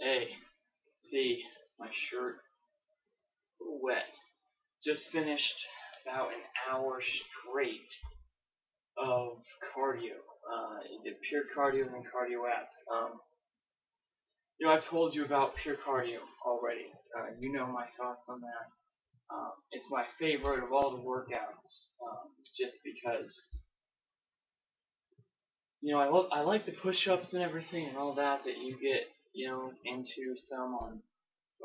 Hey, see, my shirt wet. Just finished about an hour straight of cardio. Did pure cardio and then cardio abs. I've told you about pure cardio already. You know my thoughts on that. It's my favorite of all the workouts, just because I like the push-ups and everything and all that you get into some on,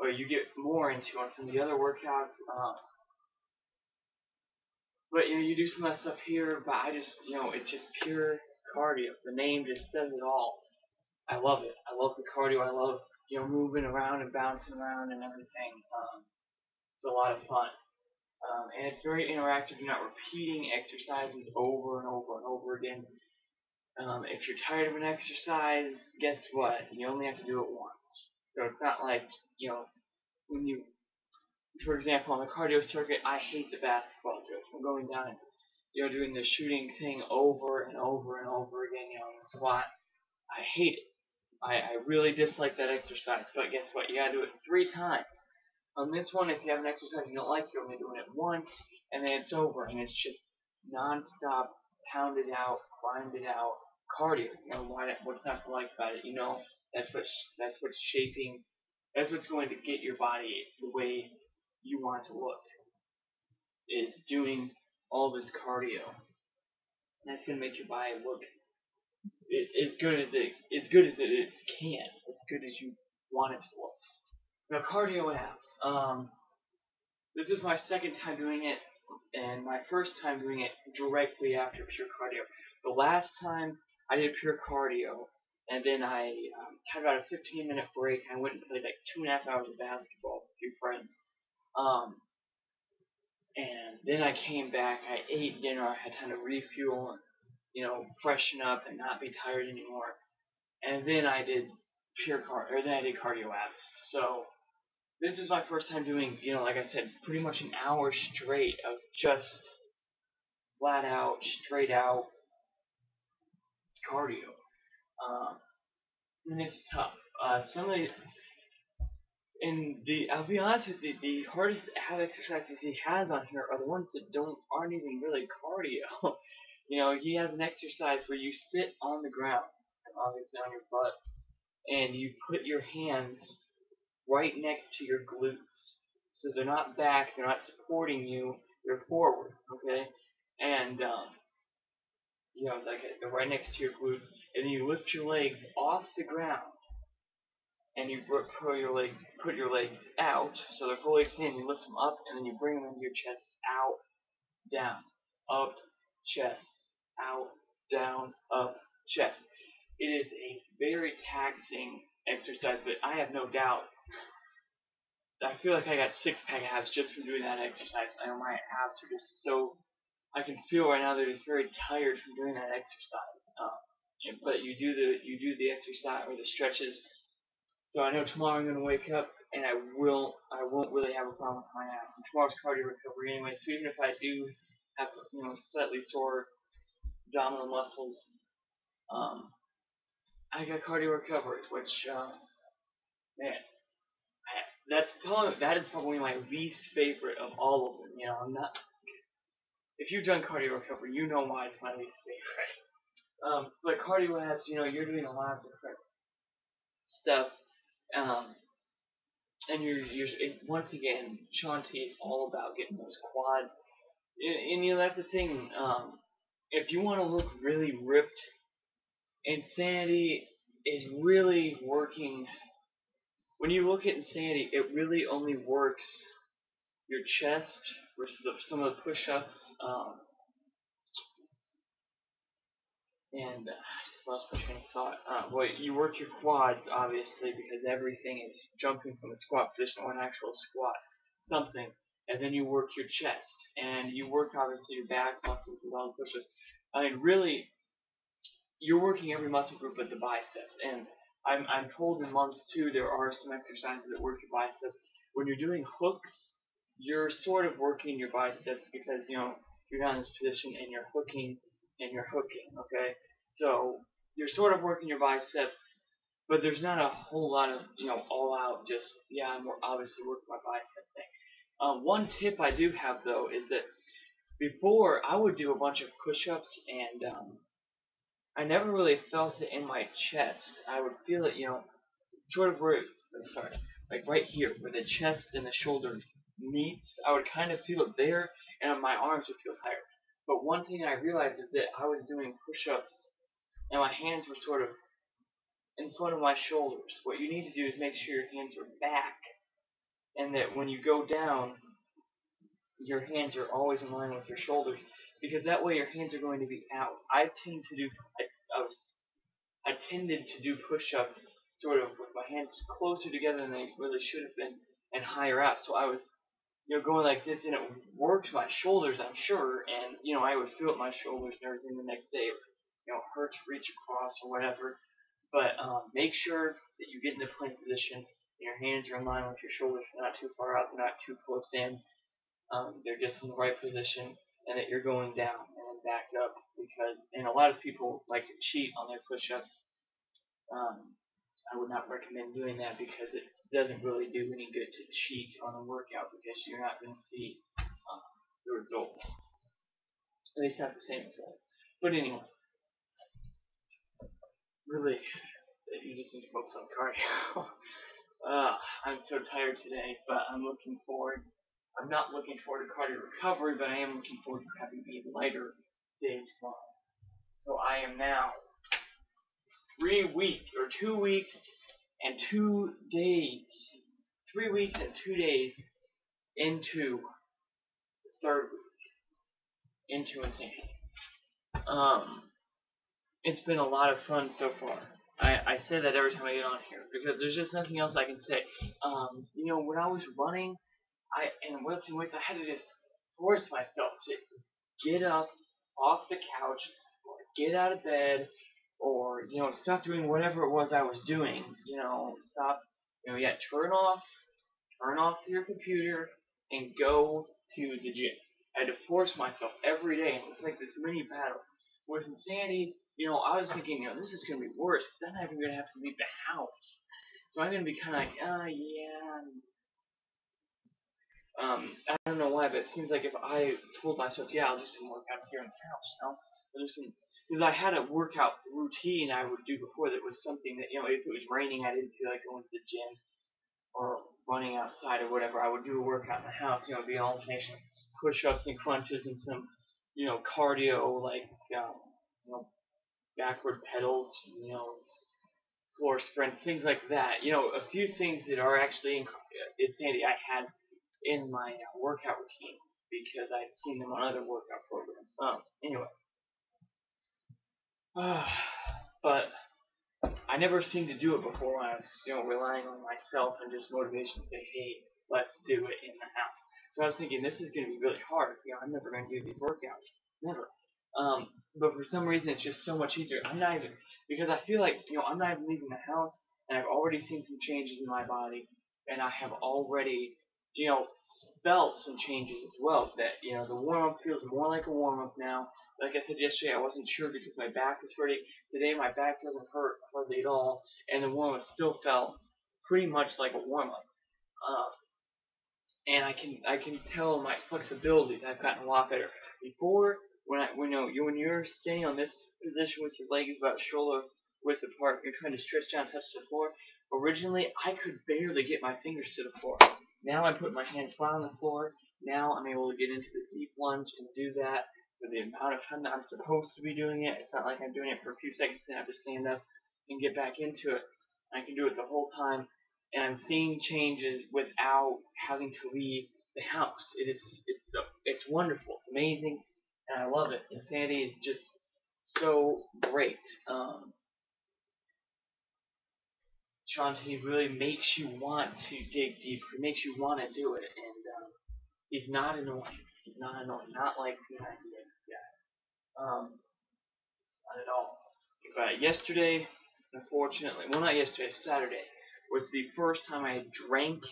or you get more into on some of the other workouts. But you do some of that stuff here, but I just it's just pure cardio. The name just says it all. I love it. I love the cardio. I love moving around and bouncing around and everything. It's a lot of fun, and it's very interactive. You're not repeating exercises over and over and over again. If you're tired of an exercise, guess what? You only have to do it once. So it's not like when you, for example, on the cardio circuit, I hate the basketball drills. I'm going down and doing the shooting thing over and over and over again, in the squat. I hate it. I really dislike that exercise, but guess what? You gotta do it 3 times. On this one, if you have an exercise you don't like, you're only doing it once, and then it's over, and it's just non-stop, pounded out, grinded out cardio. What's not to like about it? That's what's shaping. That's what's going to get your body the way you want it to look. Is doing all this cardio. That's going to make your body look as good as it can, as good as you want it to look. Now, cardio abs. This is my second time doing it, and my first time doing it directly after pure cardio. The last time I did pure cardio, and then I had about a 15-minute break. And I went and played like 2.5 hours of basketball with a few friends. Um, and then I came back. I ate dinner. I had time to refuel and freshen up and not be tired anymore. And then I did then I did cardio abs. So this is my first time doing, like I said, pretty much an hour straight of just flat out, straight out cardio. Um, and it's tough. Some of the, I'll be honest with you, the hardest ab exercises he has on here are the ones that aren't even really cardio. He has an exercise where you sit on the ground, obviously on your butt, and you put your hands right next to your glutes. So they're not back, they're not supporting you, they're forward, okay? And, like they're right next to your glutes, and then you lift your legs off the ground, and you put your legs out, so they're fully extended, you lift them up, and then you bring them into your chest, out, down, up, chest, out, down, up, chest. It is a very taxing exercise, but I have no doubt I feel like I got 6-pack abs just from doing that exercise. I know my abs are just so. I can feel right now they're just very tired from doing that exercise. But you do the exercise or the stretches. So I know tomorrow I'm gonna wake up and I won't really have a problem with my abs. And tomorrow's cardio recovery anyway. So even if I do have slightly sore abdominal muscles, um, I got cardio recovery, which man, that is probably my least favorite of all of them. I'm not. If you've done cardio recovery, you know why it's my least favorite. But cardio abs, you're doing a lot of different stuff, um, and once again, Sean T is all about getting those quads, and that's the thing. If you want to look really ripped, Insanity is really working. When you look at Insanity, it really only works your chest versus some of the push-ups, and I just lost my train of thought. Well, you work your quads obviously because everything is jumping from the squat position or an actual squat, something, and then you work your chest and you work obviously your back muscles with all the push-ups. I mean, really, you're working every muscle group but the biceps. And I'm told in months too there are some exercises that work your biceps. When you're doing hooks, you're sort of working your biceps because you're not in this position and you're hooking and you're hooking. Okay, so you're sort of working your biceps but there's not a whole lot of all out. Just I'm obviously working my bicep thing. One tip I do have though is that before I would do a bunch of push-ups and I never really felt it in my chest. I would feel it, sort of where, sorry, like right here, where the chest and the shoulder meets. I would kind of feel it there, and my arms would feel tired. But one thing I realized is that I was doing push-ups, and my hands were sort of in front of my shoulders. What you need to do is make sure your hands are back, and that when you go down, your hands are always in line with your shoulders, because that way your hands are going to be out. I was I tended to do push-ups sort of with my hands closer together than they really should have been and higher out. So I was, going like this, and it worked my shoulders, I'm sure, and I would feel it my shoulders and everything the next day. Hurt to reach across or whatever. But make sure that you get in the plank position. And your hands are in line with your shoulders. They're not too far out. They're not too close in. They're just in the right position, and that you're going down and back up. And a lot of people like to cheat on their push-ups. Um, I would not recommend doing that because it doesn't really do any good to cheat on a workout because you're not going to see the results. At least not the same results. But anyway, really, you just need to focus on cardio. I'm so tired today, but I'm looking forward. I'm not looking forward to cardio recovery, but I am looking forward to having a lighter day tomorrow. So I am now 3 weeks or 2 weeks and 2 days, 3 weeks and 2 days into the third week, into insanity. Um, it's been a lot of fun so far. I say that every time I get on here because there's just nothing else I can say. When I was running, and lifting weights, I had to just force myself to get up off the couch, or get out of bed, or stop doing whatever it was I was doing. Stop. Turn off your computer, and go to the gym. I had to force myself every day, and it was like this mini battle. With insanity, I was thinking, this is gonna be worse. Then I'm gonna have to leave the house. So I'm gonna be kind of like, yeah, I don't know why, but it seems like if I told myself, yeah, I'll do some workouts here in the house, because I had a workout routine I would do before that was something that, if it was raining, I didn't feel like going to the gym or running outside or whatever, I would do a workout in the house, the alternation of push-ups and crunches and some, cardio like, backward pedals, floor sprints, things like that. A few things that are actually insanity I had in my workout routine because I'd seen them on other workout programs. Anyway, but I never seemed to do it before when I was, relying on myself and just motivation to say, hey, let's do it in the house. So I was thinking, this is going to be really hard. I'm never going to do these workouts. Never. But for some reason, it's just so much easier. I'm not even, because I feel like, I'm not even leaving the house, and I've already seen some changes in my body, and I have already, felt some changes as well. That, the warm-up feels more like a warm-up now. Like I said yesterday, I wasn't sure because my back was hurting. Today, my back doesn't hurt hardly at all, and the warm-up still felt pretty much like a warm-up. Um, and I can tell my flexibility that I've gotten a lot better. Before, when you're staying on this position with your legs about shoulder width apart, you're trying to stretch down, touch the floor. Originally, I could barely get my fingers to the floor. Now I put my hand flat on the floor. Now I'm able to get into the deep lunge and do that for the amount of time that I'm supposed to be doing it. It's not like I'm doing it for a few seconds and I have to stand up and get back into it. I can do it the whole time, and I'm seeing changes without having to leave the house. It's wonderful. It's amazing, and I love it. Insanity is just so great. Shanti really makes you want to dig deeper. It makes you want to do it, and he's not annoying. He's not annoying. Not like the idea guy. Not at all. But yesterday, unfortunately, well, not yesterday, Saturday, was the first time I drank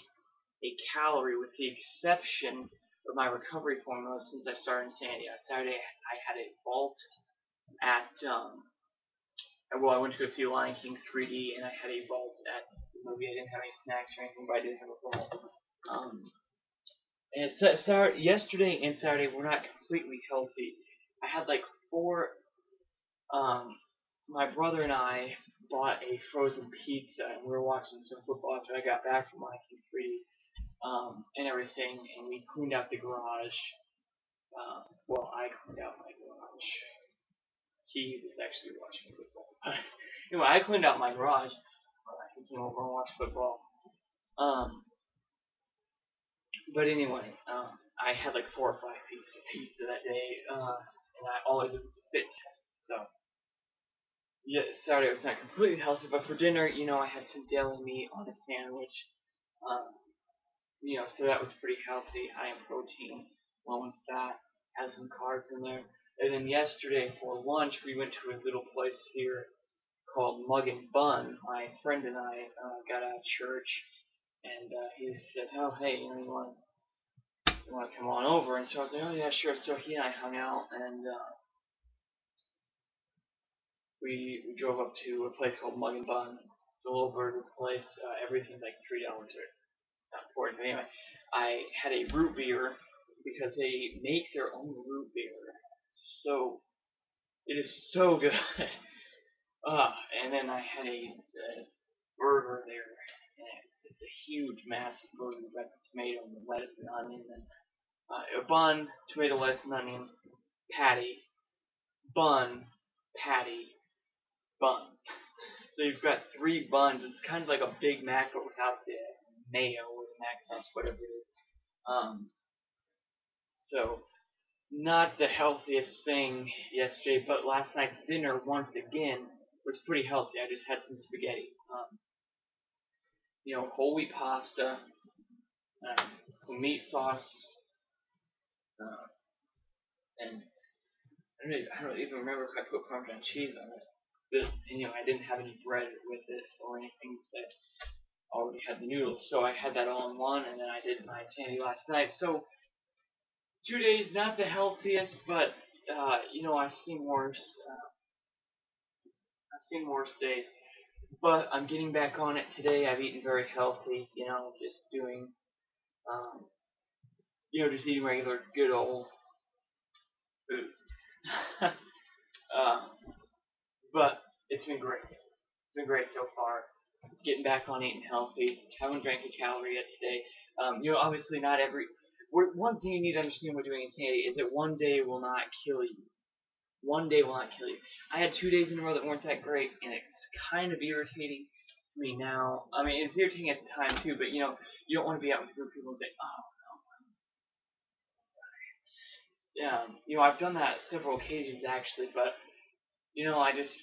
a calorie with the exception of my recovery formula since I started Insanity. On Saturday, I had a vault at well, I went to go see Lion King 3D, and I had a ball at the movie. I didn't have any snacks or anything, but I did have a ball. And yesterday and Saturday were not completely healthy. I had like four. Um, my brother and I bought a frozen pizza, and we were watching some football after I got back from Lion King 3D, and everything, and we cleaned out the garage. Well, I cleaned out my garage. He was actually watching football. Anyway, I cleaned out my garage. He came over and watched football. Um, but anyway, I had like 4 or 5 pieces of pizza that day, and all I did was a fit test. So yeah, Saturday was not completely healthy, but for dinner, I had some deli meat on a sandwich. Um, so that was pretty healthy, high in protein, low in fat, had some carbs in there. And then yesterday for lunch, we went to a little place here called Mug and Bun. My friend and I got out of church, and he said, "Oh, hey, you want to come on over?" And so I was like, "Oh yeah, sure." So he and I hung out, and we drove up to a place called Mug and Bun. It's a little burger place. Everything's like $3 or not important. But anyway, I had a root beer because they make their own root beer. So it is so good. And then I had a burger there. And it's a huge, massive burger. We've got the tomato and the lettuce and onion, and a bun, tomato, lettuce, and onion, patty, bun, patty, bun. So you've got 3 buns. It's kind of like a Big Mac, but without the mayo or the mac sauce, whatever it is. So not the healthiest thing yesterday, but last night's dinner once again was pretty healthy. I just had some spaghetti, whole wheat pasta, some meat sauce, uh, and I don't even remember if I put Parmesan cheese on it. But I didn't have any bread with it or anything because I already had the noodles, so I had that all in one, and then I did my sandy last night. So 2 days, not the healthiest, but I've seen worse. I've seen worse days. But I'm getting back on it today. I've eaten very healthy, just doing, um, just eating regular, good old food. uh, but it's been great. It's been great so far. Getting back on eating healthy. Haven't drank a calorie yet today. Obviously not every. One thing you need to understand when doing insanity is that one day will not kill you. One day will not kill you. I had 2 days in a row that weren't that great, and it's kind of irritating to me now. I mean, it's irritating at the time too, but you don't want to be out with a group of people and say, "Oh, yeah." I've done that several occasions actually, but I just,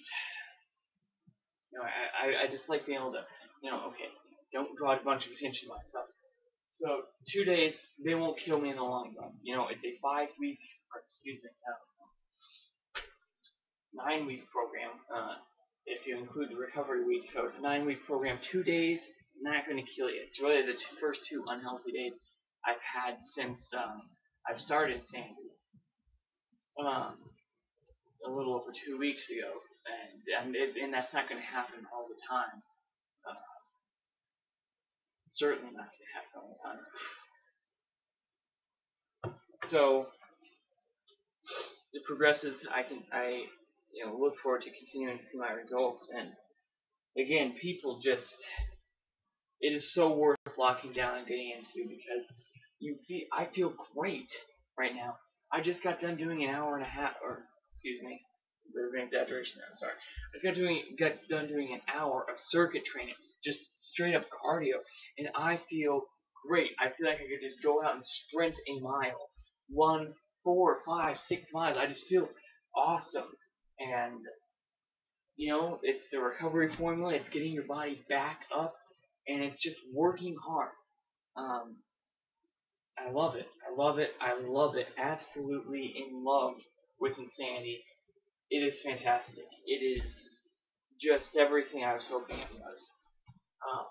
I just like being able to, okay, don't draw a bunch of attention to myself. So 2 days, they won't kill me in the long run. It's a 5 week, or excuse me, 9 week program, if you include the recovery week. So it's a 9 week program. 2 days, not going to kill you. It's really the first 2 unhealthy days I've had since I've started Sandy, um, a little over 2 weeks ago, and that's not going to happen all the time. Uh, Certainly not going to happen all the time. So as it progresses, I look forward to continuing to see my results. And again, people just, it is so worth locking down and getting into because I feel great right now. I just got done doing an hour and a half, or excuse me, a bit of an exaggeration there. I'm sorry. Got done doing an hour of circuit training, just straight up cardio, and I feel great. I feel like I could just go out and sprint a mile, run 4, 5, 6 miles. I just feel awesome, and it's the recovery formula. It's getting your body back up, and it's just working hard. Um, I love it. I love it. I love it. Absolutely in love with Insanity. It is fantastic. It is just everything I was hoping it was. Um,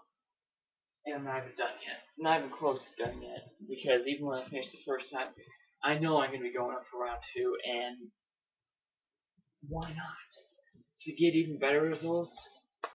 and I'm not even done yet. I'm not even close to done yet. Because even when I finish the first time, I know I'm going to be going up for round 2, and why not? to get even better results,